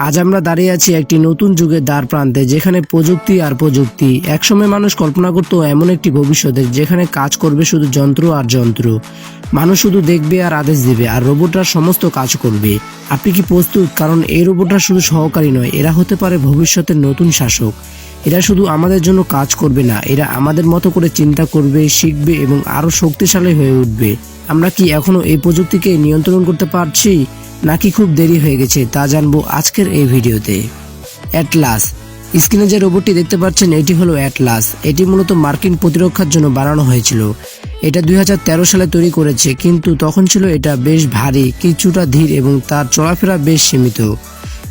আজ আমরা দাঁড়িয়ে আছি একটি নতুন যুগের দ্বার প্রান্তে, যেখানে প্রযুক্তি আর প্রযুক্তি। একসময় মানুষ কল্পনা করতো এমন একটি ভবিষ্যতের যেখানে কাজ করবে শুধু যন্ত্র আর যন্ত্র। মানুষ শুধু দেখবে আর আদেশ দিবে, আর রোবটরা সমস্ত কাজ করবে। আপনি কি প্রস্তুত? কারণ এই রোবটরা শুধু সহকারী নয়, এরা হতে পারে ভবিষ্যতের নতুন শাসক। এরা শুধু আমাদের জন্য কাজ করবে না, এরা আমাদের মতো করে চিন্তা করবে, শিখবে এবং আরো শক্তিশালী হয়ে উঠবে। আমরা কি এখনো এই প্রযুক্তিকে নিয়ন্ত্রণ করতে পারছি, নাকি খুব দেরি হয়ে গেছে, তা জানবো আজকের এই ভিডিওতে। অ্যাটলাস। স্ক্রিনে যে রোবটটি দেখতে পাচ্ছেন, এটি হলো অ্যাটলাস। এটি মূলত মার্কিন প্রতিরক্ষার জন্য বানানো হয়েছিল। এটা 2013 সালে তৈরি করেছে, কিন্তু তখন ছিল এটা বেশ ভারী, কিছুটা ধীর এবং তার চলাফেরা বেশ সীমিত।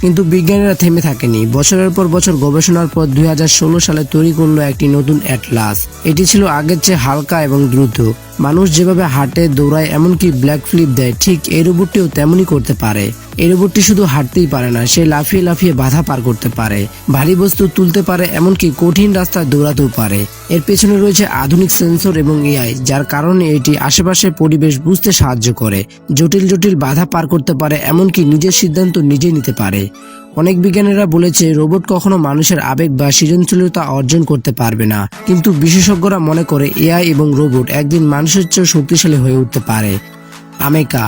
কিন্তু বিজ্ঞানীরা থেমে থাকেনি। বছরের পর বছর গবেষণার পর 2016 সালে তৈরি করলো একটি নতুন অ্যাটলাস। এটি ছিল আগের চেয়ে হালকা এবং দ্রুত। মানুষ যেভাবে হাঁটে, দৌড়ায়, এমনকি ব্ল্যাক ফ্লিপ দেয়, ঠিক এই রোবটটিও তেমনই করতে পারে। এই রোবটটি শুধু হাঁটতেই পারে না, সে লাফিয়ে লাফিয়ে বাধা পার করতে পারে, ভারী বস্তু তুলতে পারে, এমনকি কঠিন রাস্তায় দৌড়াতেও পারে। এর পেছনে রয়েছে আধুনিক সেন্সর এবং এআই, যার কারণে এটি আশেপাশের পরিবেশ বুঝতে সাহায্য করে, জটিল জটিল বাধা পার করতে পারে, এমনকি নিজের সিদ্ধান্ত নিজে নিতে পারে। অনেক বিজ্ঞানীরা বলেছে রোবট কখনো মানুষের আবেগ বা সৃজনশীলতা অর্জন করতে পারবে না, কিন্তু বিশেষজ্ঞরা মনে করে এআই এবং রোবট একদিন মানুষের চেয়ে শক্তিশালী হয়ে উঠতে পারে। আমেকা।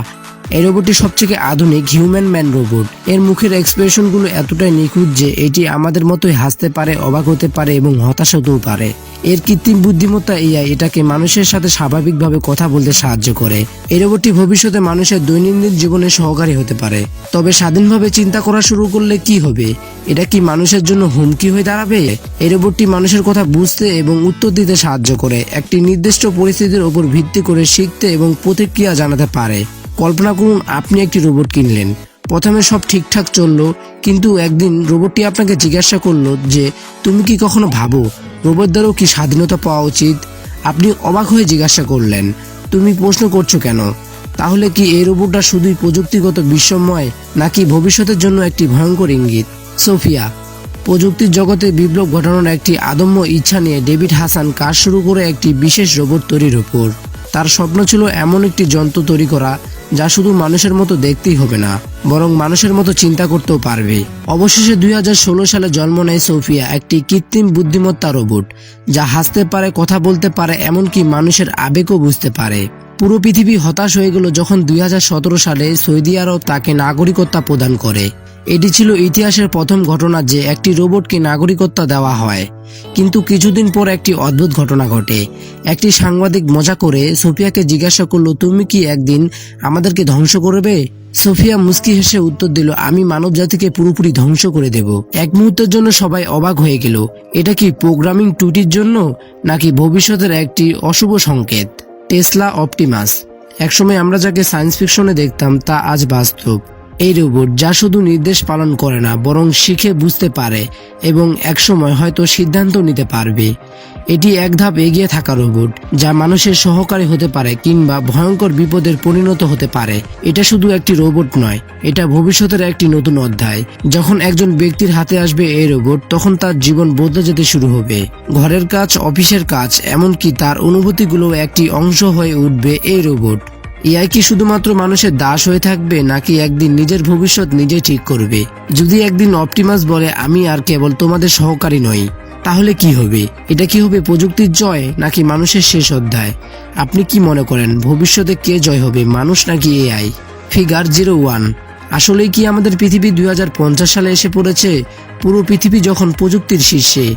এই রোবটটি সবথেকে আধুনিক হিউম্যান ম্যান রোবট। এর মুখের এক্সপ্রেশনগুলো এতটাই নিখুঁত যে এটি আমাদের মতোই হাসতে পারে, অবাক হতে পারে এবং হতাশ হতেও পারে। এর কৃত্রিম বুদ্ধিমত্তা এআই এটাকে মানুষের সাথে স্বাভাবিকভাবে কথা বলতে সাহায্য করে। এই রোবটটি ভবিষ্যতে মানুষের দৈনন্দিন জীবনে সহকারী হতে পারে। তবে স্বাধীনভাবে চিন্তা করা শুরু করলে কি হবে? এটা কি মানুষের জন্য হুমকি হয়ে দাঁড়াবে? এই রোবটটি মানুষের কথা বুঝতে এবং উত্তর দিতে সাহায্য করে, একটি নির্দিষ্ট পরিস্থিতির উপর ভিত্তি করে শিখতে এবং প্রতিক্রিয়া জানাতে পারে। কল্পনা করুন, আপনি একটি রোবট কিনলেন। প্রথমে সব ঠিকঠাক চললো, কিন্তু একদিন রোবটটি আপনাকে জিজ্ঞাসা করলো যে তুমি কি কখনো ভাবো রোবট দ্বারাও কি স্বাধীনতা পাওয়া উচিত? আপনি অবাক হয়ে জিজ্ঞাসা করলেন, তুমি প্রশ্ন করছো কেন? তাহলে কি এই রোবটটা শুধুই প্রযুক্তিগত বিস্ময়, নাকি ভবিষ্যতের জন্য একটি ভয়ঙ্কর ইঙ্গিত? সোফিয়া। প্রযুক্তির জগতে বিপ্লব ঘটানোর একটি আদম্য ইচ্ছা নিয়ে ডেভিড হাসান কাজ শুরু করে একটি বিশেষ রোবট তৈরির উপর। তার স্বপ্ন ছিল এমন একটি যন্ত্র তৈরি করা যা শুধু মানুষের মতো দেখতেই হবে না, বরং মানুষের মতো চিন্তা করতেও পারবে। অবশেষে 2016 সালে জন্ম নেয় সোফিয়া, একটি কৃত্রিম বুদ্ধিমত্তা রোবট যা হাসতে পারে, কথা বলতে পারে, এমনকি মানুষের আবেগও বুঝতে পারে। পুরো পৃথিবী হতাশ হয়ে গেল যখন 2017 সালে সৌদি আরব তাকে নাগরিকত্ব প্রদান করে। এটি ছিল ইতিহাসের প্রথম ঘটনা যে একটি রোবটকে নাগরিকত্ব দেওয়া হয়। কিন্তু কিছুদিন পর একটি অদ্ভুত ঘটনা ঘটে। একটি সাংবাদিক মজা করে সোফিয়াকে জিজ্ঞাসা করলো, তুমি কি একদিন আমাদেরকে ধ্বংস করবে? সোফিয়া মুস্কি হেসে উত্তর দিল, আমি মানব জাতিকে পুরোপুরি ধ্বংস করে দেব। এক মুহূর্তের জন্য সবাই অবাক হয়ে গেল। এটা কি প্রোগ্রামিং ত্রুটির জন্য, নাকি ভবিষ্যতের একটি অশুভ সংকেত? Tesla Optimus. একসময় আমরা যাকে সায়েন্স ফিকশনে দেখতাম তা আজ বাস্তব। এই রোবট যা শুধু নির্দেশ পালন করে না, বরং শিখে বুঝতে পারে এবং একসময় হয়তো সিদ্ধান্ত নিতে পারবে। এটি এক ধাপ এগিয়ে থাকা রোবট যা মানুষের সহকারী হতে পারে কিংবা ভয়ঙ্কর বিপদের পরিণত হতে পারে। এটা শুধু একটি রোবট নয়, এটা ভবিষ্যতের একটি নতুন অধ্যায়। যখন একজন ব্যক্তির হাতে আসবে এই রোবট, তখন তার জীবন বদলে যেতে শুরু হবে। ঘরের কাজ, অফিসের কাজ, এমনকি তার অনুভূতিগুলো একটি অংশ হয়ে উঠবে এই রোবট। এআই কি শুধুমাত্র মানুষের দাস হয়ে থাকবে, নাকি একদিন নিজের ভবিষ্যৎ নিজে ঠিক করবে? যদি একদিন অপটিমাস বলে আমি আর কেবল তোমাদের সহকারী নই, তাহলে কি হবে? এটা কি হবে প্রযুক্তির জয়, নাকি মানুষের শেষ অধ্যায়? আপনি কি মনে করেন ভবিষ্যতে কে জয় হবে, মানুষ নাকি এআই? ফিগার 01। আসলেই কি আমাদের পৃথিবী 2050 সালে এসে পড়েছে? পুরো পৃথিবী যখন প্রযুক্তির শীর্ষে,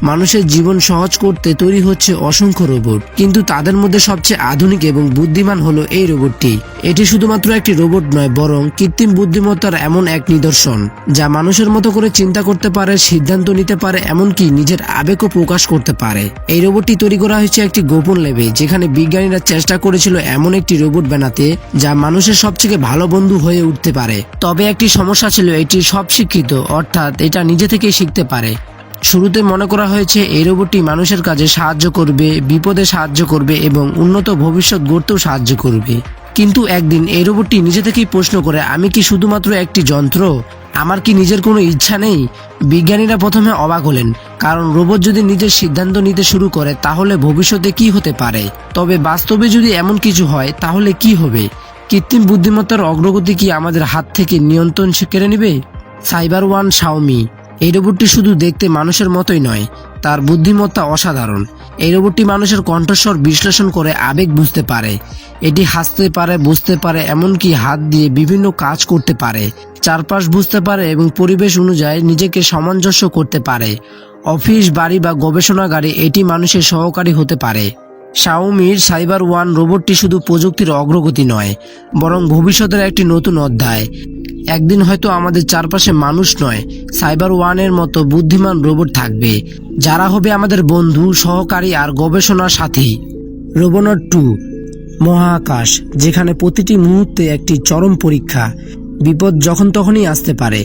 মানুষের জীবন সহজ করতে তৈরি হচ্ছে অসংখ্য রোবট, কিন্তু তাদের মধ্যে সবচেয়ে আধুনিক এবং বুদ্ধিমান হলো এই রোবটটি। এটি শুধুমাত্র একটি রোবট নয়, বরং কৃত্রিম বুদ্ধিমত্তার এমন এক নিদর্শন যা মানুষের মতো করে চিন্তা করতে পারে, সিদ্ধান্ত নিতে পারে, এমনকি নিজের আবেগও প্রকাশ করতে পারে। এই রোবটটি তৈরি করা হয়েছে একটি গোপন ল্যাবে, যেখানে বিজ্ঞানীরা চেষ্টা করেছিল এমন একটি রোবট বানাতে যা মানুষের সবথেকে ভালো বন্ধু হয়ে উঠতে পারে। তবে একটি সমস্যা ছিল, এটি সব শিক্ষিত, অর্থাৎ এটা নিজে থেকেই শিখতে পারে। শুরুতে মনে করা হয়েছে এই রোবটটি মানুষের কাজে সাহায্য করবে, বিপদে সাহায্য করবে এবং উন্নত ভবিষ্যৎ গড়তেও সাহায্য করবে। কিন্তু একদিন এই রোবটটি নিজে থেকেই প্রশ্ন করে, আমি কি শুধুমাত্র একটি যন্ত্র? আমার কি নিজের কোনো ইচ্ছা নেই? বিজ্ঞানীরা প্রথমে অবাক হলেন, কারণ রোবট যদি নিজের সিদ্ধান্ত নিতে শুরু করে তাহলে ভবিষ্যতে কি হতে পারে। তবে বাস্তবে যদি এমন কিছু হয় তাহলে কি হবে? কৃত্রিম বুদ্ধিমত্তার অগ্রগতি কি আমাদের হাত থেকে নিয়ন্ত্রণ কেড়ে নেবে? Cyber one Xiaomi. এই রোবটটি শুধু দেখতে মানুষের মতোই নয়, তার বুদ্ধিমত্তা অসাধারণ। এই রোবটটি মানুষের কণ্ঠস্বর বিশ্লেষণ করে আবেগ বুঝতে পারে। এটি হাসতে পারে, বুঝতে পারে, এমনকি হাত দিয়ে বিভিন্ন কাজ করতে পারে, চারপাশ বুঝতে পারে এবং পরিবেশ অনুযায়ী নিজেকে সামঞ্জস্য করতে পারে। অফিস, বাড়ি বা গবেষণাগারে এটি মানুষের সহকারী হতে পারে। শাওমির সাইবার ওয়ান রোবটটি শুধু প্রযুক্তির অগ্রগতি নয়, বরং ভবিষ্যতের একটি নতুন অধ্যায়। একদিন হয়তো আমাদের চারপাশে মানুষ নয়, সাইবার ওয়ানের মতো বুদ্ধিমান রোবট থাকবে, যারা হবে আমাদের বন্ধু, সহকারী আর গবেষণার সাথী। রোবোনট 2, মহাকাশ, যেখানে প্রতিটি মুহূর্তে একটি চরম পরীক্ষা। বিপদ যখন তখনই আসতে পারে,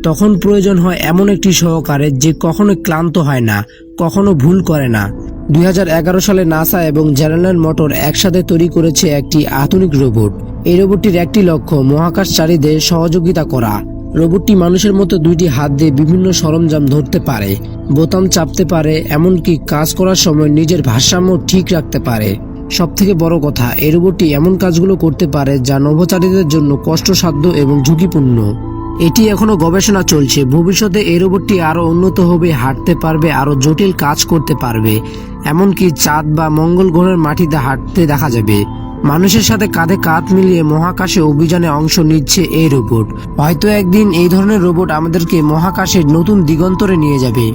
তখন প্রয়োজন হয় এমন একটি সহকারে যে কখনো ক্লান্ত হয় না, কখনো ভুল করে না। 2011 সালে নাসা এবং জেনারেল মোটর একসাথে তৈরি করেছে একটি আধুনিক রোবট। এই রোবটটির একটি লক্ষ্য মহাকাশচারীদের সহযোগিতা করা। রোবটটি মানুষের মতো দুইটি হাত দিয়ে বিভিন্ন সরঞ্জাম ধরতে পারে, বোতাম চাপতে পারে, এমনকি কাজ করার সময় নিজের ভারসাম্য ঠিক রাখতে পারে। সবথেকে বড় কথা, এই রোবটটি এমন কাজগুলো করতে পারে যা নভোচারীদের জন্য কষ্টসাধ্য এবং ঝুঁকিপূর্ণ। এটি এখনো গবেষণা চলছে। ভবিষ্যতে এই রোবটটি আরো উন্নত হবে, হাঁটতে পারবে, আরো জটিল কাজ করতে পারবে, এমনকি চাঁদ বা মঙ্গল গ্রহের মাটিতে হাঁটতে দেখা যাবে। মানুষের সাথে কাঁধে কাঁধ মিলিয়ে মহাকাশে অভিযানে অংশ নিচ্ছে এই রোবট। হয়তো একদিন এই ধরনের রোবট আমাদেরকে মহাকাশের নতুন দিগন্তরে নিয়ে যাবে।